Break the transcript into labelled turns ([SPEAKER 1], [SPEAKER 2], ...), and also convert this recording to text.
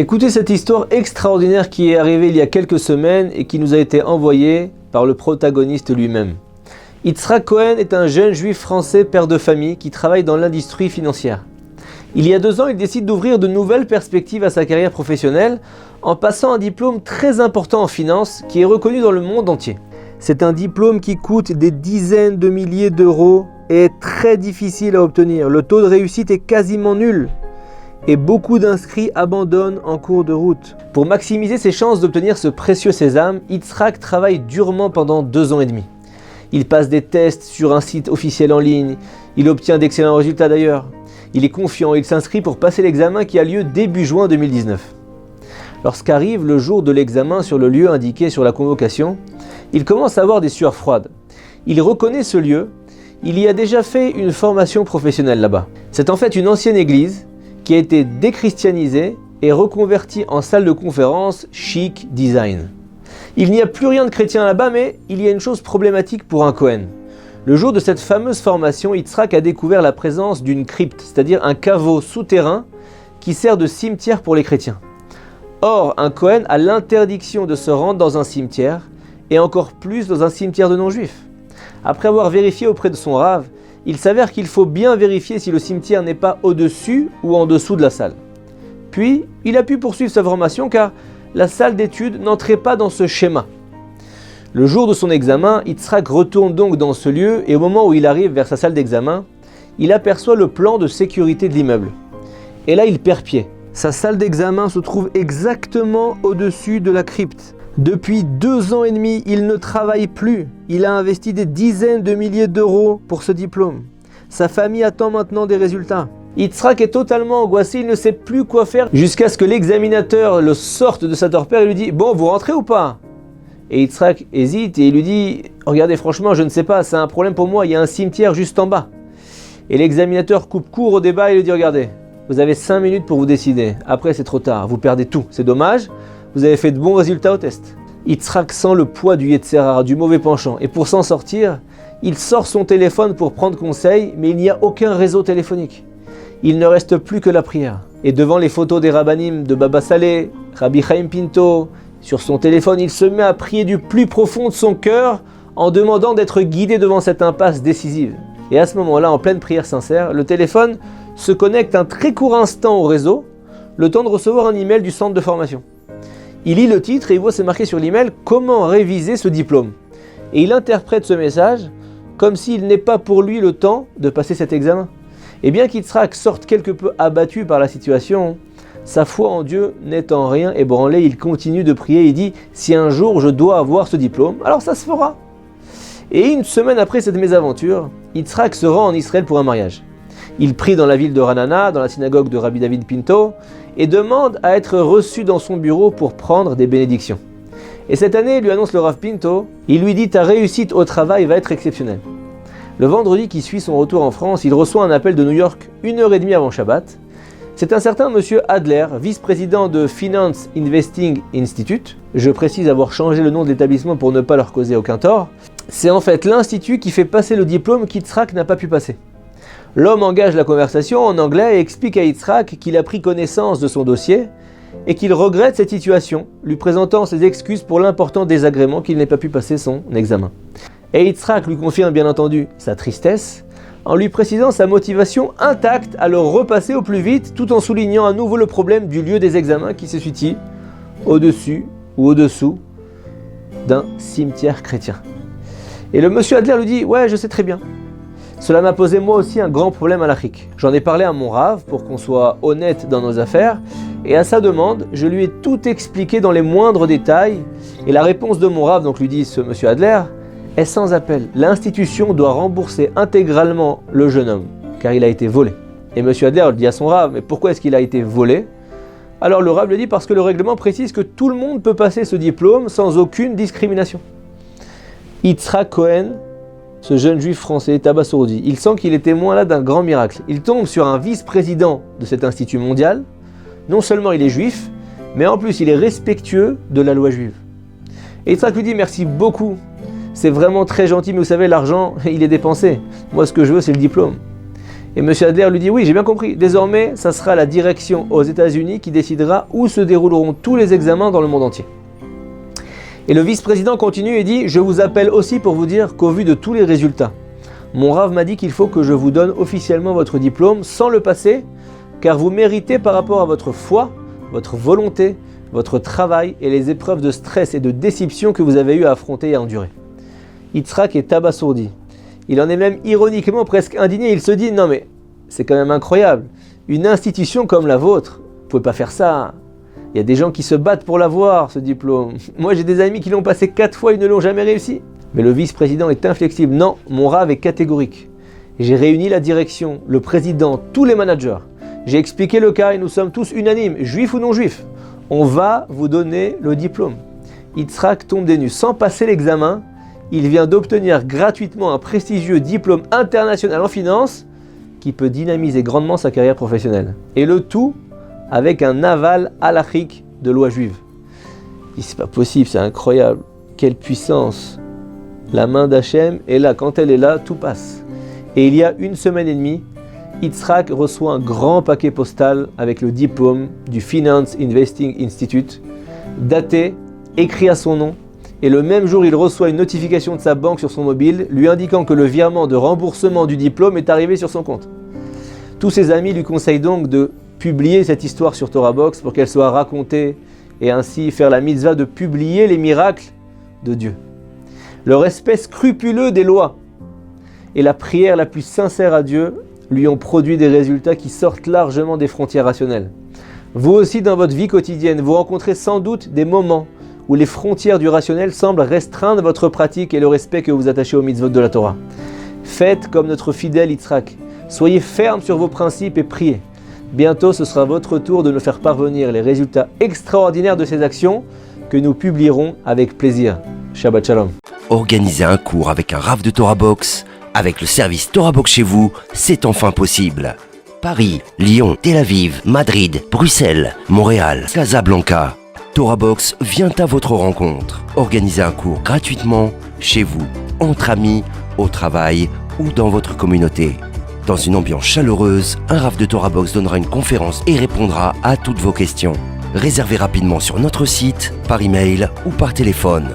[SPEAKER 1] Écoutez cette histoire extraordinaire qui est arrivée il y a quelques semaines et qui nous a été envoyée par le protagoniste lui-même. Yitzhak Cohen est un jeune juif français père de famille qui travaille dans l'industrie financière. Il y a 2 ans, il décide d'ouvrir de nouvelles perspectives à sa carrière professionnelle en passant un diplôme très important en finance qui est reconnu dans le monde entier. C'est un diplôme qui coûte des dizaines de milliers d'euros et est très difficile à obtenir. Le taux de réussite est quasiment nul et beaucoup d'inscrits abandonnent en cours de route. Pour maximiser ses chances d'obtenir ce précieux sésame, Yitzhak travaille durement pendant 2 ans et demi. Il passe des tests sur un site officiel en ligne, il obtient d'excellents résultats d'ailleurs. Il est confiant et il s'inscrit pour passer l'examen qui a lieu début juin 2019. Lorsqu'arrive le jour de l'examen sur le lieu indiqué sur la convocation, il commence à avoir des sueurs froides. Il reconnaît ce lieu, il y a déjà fait une formation professionnelle là-bas. C'est en fait une ancienne église qui a été déchristianisée et reconvertie en salle de conférence chic design. Il n'y a plus rien de chrétien là-bas, mais il y a une chose problématique pour un Cohen. Le jour de cette fameuse formation, Yitzhak a découvert la présence d'une crypte, c'est-à-dire un caveau souterrain qui sert de cimetière pour les chrétiens. Or, un Cohen a l'interdiction de se rendre dans un cimetière, et encore plus dans un cimetière de non-juifs. Après avoir vérifié auprès de son rave, il s'avère qu'il faut bien vérifier si le cimetière n'est pas au-dessus ou en dessous de la salle. Puis, il a pu poursuivre sa formation car la salle d'études n'entrait pas dans ce schéma. Le jour de son examen, Yitzhak retourne donc dans ce lieu et au moment où il arrive vers sa salle d'examen, il aperçoit le plan de sécurité de l'immeuble. Et là, il perd pied. Sa salle d'examen se trouve exactement au-dessus de la crypte. Depuis 2 ans et demi, il ne travaille plus. Il a investi des dizaines de milliers d'euros pour ce diplôme. Sa famille attend maintenant des résultats. Yitzhak est totalement angoissé, il ne sait plus quoi faire jusqu'à ce que l'examinateur le sorte de sa torpeur et lui dit « Bon, vous rentrez ou pas ?» Et Yitzhak hésite et il lui dit « Regardez, franchement, je ne sais pas, c'est un problème pour moi, il y a un cimetière juste en bas. » Et l'examinateur coupe court au débat et lui dit « Regardez, vous avez 5 minutes pour vous décider. Après, c'est trop tard, vous perdez tout, c'est dommage. Vous avez fait de bons résultats au test. » Yitzhak sent le poids du Yetzer Hara, du mauvais penchant, et pour s'en sortir, il sort son téléphone pour prendre conseil, mais il n'y a aucun réseau téléphonique. Il ne reste plus que la prière. Et devant les photos des rabbanim de Baba Saleh, Rabbi Chaim Pinto, sur son téléphone, il se met à prier du plus profond de son cœur en demandant d'être guidé devant cette impasse décisive. Et à ce moment-là, en pleine prière sincère, le téléphone se connecte un très court instant au réseau, le temps de recevoir un email du centre de formation. Il lit le titre et il voit c'est marqué sur l'email « Comment réviser ce diplôme ?» Et il interprète ce message comme s'il n'est pas pour lui le temps de passer cet examen. Et bien qu'Yitzhak sorte quelque peu abattu par la situation, sa foi en Dieu n'est en rien ébranlée, il continue de prier, il dit « Si un jour je dois avoir ce diplôme, alors ça se fera !» Et 1 semaine après cette mésaventure, Yitzhak se rend en Israël pour un mariage. Il prie dans la ville de Ranana, dans la synagogue de Rabbi David Pinto, et demande à être reçu dans son bureau pour prendre des bénédictions. Et cette année, il lui annonce le Rav Pinto, il lui dit « Ta réussite au travail va être exceptionnelle ». Le vendredi qui suit son retour en France, il reçoit un appel de New York 1h30 avant Shabbat. C'est un certain monsieur Adler, vice-président de Finance Investing Institute. Je précise avoir changé le nom de l'établissement pour ne pas leur causer aucun tort. C'est en fait l'institut qui fait passer le diplôme qu'Yitzhak n'a pas pu passer. L'homme engage la conversation en anglais et explique à Yitzhak qu'il a pris connaissance de son dossier et qu'il regrette cette situation, lui présentant ses excuses pour l'important désagrément qu'il n'ait pas pu passer son examen. Et Yitzhak lui confirme bien entendu sa tristesse, en lui précisant sa motivation intacte à le repasser au plus vite, tout en soulignant à nouveau le problème du lieu des examens qui se situe au-dessus ou au-dessous d'un cimetière chrétien. Et le monsieur Adler lui dit « Ouais, je sais très bien. Cela m'a posé moi aussi un grand problème halachique. J'en ai parlé à mon rave pour qu'on soit honnête dans nos affaires, et à sa demande, je lui ai tout expliqué dans les moindres détails, et la réponse de mon rave, donc lui dit ce monsieur Adler, est sans appel. L'institution doit rembourser intégralement le jeune homme, car il a été volé. Et monsieur Adler dit à son rave, mais pourquoi est-ce qu'il a été volé? Alors le rave lui dit, parce que le règlement précise que tout le monde peut passer ce diplôme sans aucune discrimination. Yitzhak Cohen, ce jeune juif français, est abasourdi. Il sent qu'il est témoin là d'un grand miracle. Il tombe sur un vice-président de cet institut mondial. Non seulement il est juif, mais en plus il est respectueux de la loi juive. Et Yitzhak lui dit merci beaucoup. C'est vraiment très gentil, mais vous savez, l'argent, il est dépensé. Moi, ce que je veux, c'est le diplôme. Et M. Adler lui dit oui, j'ai bien compris. Désormais, ça sera la direction aux États-Unis qui décidera où se dérouleront tous les examens dans le monde entier. Et le vice-président continue et dit « Je vous appelle aussi pour vous dire qu'au vu de tous les résultats, mon Rav m'a dit qu'il faut que je vous donne officiellement votre diplôme sans le passer, car vous méritez par rapport à votre foi, votre volonté, votre travail et les épreuves de stress et de déception que vous avez eu à affronter et à endurer. » Yitzhak est abasourdi. Il en est même ironiquement presque indigné. Il se dit « Non mais, c'est quand même incroyable. Une institution comme la vôtre, vous ne pouvez pas faire ça. Il y a des gens qui se battent pour l'avoir, ce diplôme. Moi, j'ai des amis qui l'ont passé 4 fois, ils ne l'ont jamais réussi. » Mais le vice-président est inflexible. Non, mon Rav est catégorique. J'ai réuni la direction, le président, tous les managers. J'ai expliqué le cas et nous sommes tous unanimes, juifs ou non juifs. On va vous donner le diplôme. Yitzhak tombe des nues. Sans passer l'examen, il vient d'obtenir gratuitement un prestigieux diplôme international en finance qui peut dynamiser grandement sa carrière professionnelle. Et le tout avec un aval halachique de loi juive. Il dit, c'est pas possible, c'est incroyable. Quelle puissance. La main d'Hachem est là. Quand elle est là, tout passe. Et il y a 1 semaine et demie, Yitzhak reçoit un grand paquet postal avec le diplôme du Finance Investing Institute, daté, écrit à son nom. Et le même jour, il reçoit une notification de sa banque sur son mobile, lui indiquant que le virement de remboursement du diplôme est arrivé sur son compte. Tous ses amis lui conseillent donc de publier cette histoire sur Torah Box pour qu'elle soit racontée et ainsi faire la mitzvah de publier les miracles de Dieu. Le respect scrupuleux des lois et la prière la plus sincère à Dieu lui ont produit des résultats qui sortent largement des frontières rationnelles. Vous aussi, dans votre vie quotidienne, vous rencontrez sans doute des moments où les frontières du rationnel semblent restreindre votre pratique et le respect que vous attachez aux mitzvot de la Torah. Faites comme notre fidèle Yitzhak. Soyez ferme sur vos principes et priez. Bientôt, ce sera votre tour de nous faire parvenir les résultats extraordinaires de ces actions que nous publierons avec plaisir. Shabbat Shalom.
[SPEAKER 2] Organiser un cours avec un Rav de Torah Box, avec le service Torah Box chez vous, c'est enfin possible. Paris, Lyon, Tel Aviv, Madrid, Bruxelles, Montréal, Casablanca. Torah Box vient à votre rencontre. Organisez un cours gratuitement, chez vous, entre amis, au travail ou dans votre communauté. Dans une ambiance chaleureuse, un Rav de Torah Box donnera une conférence et répondra à toutes vos questions. Réservez rapidement sur notre site, par email ou par téléphone.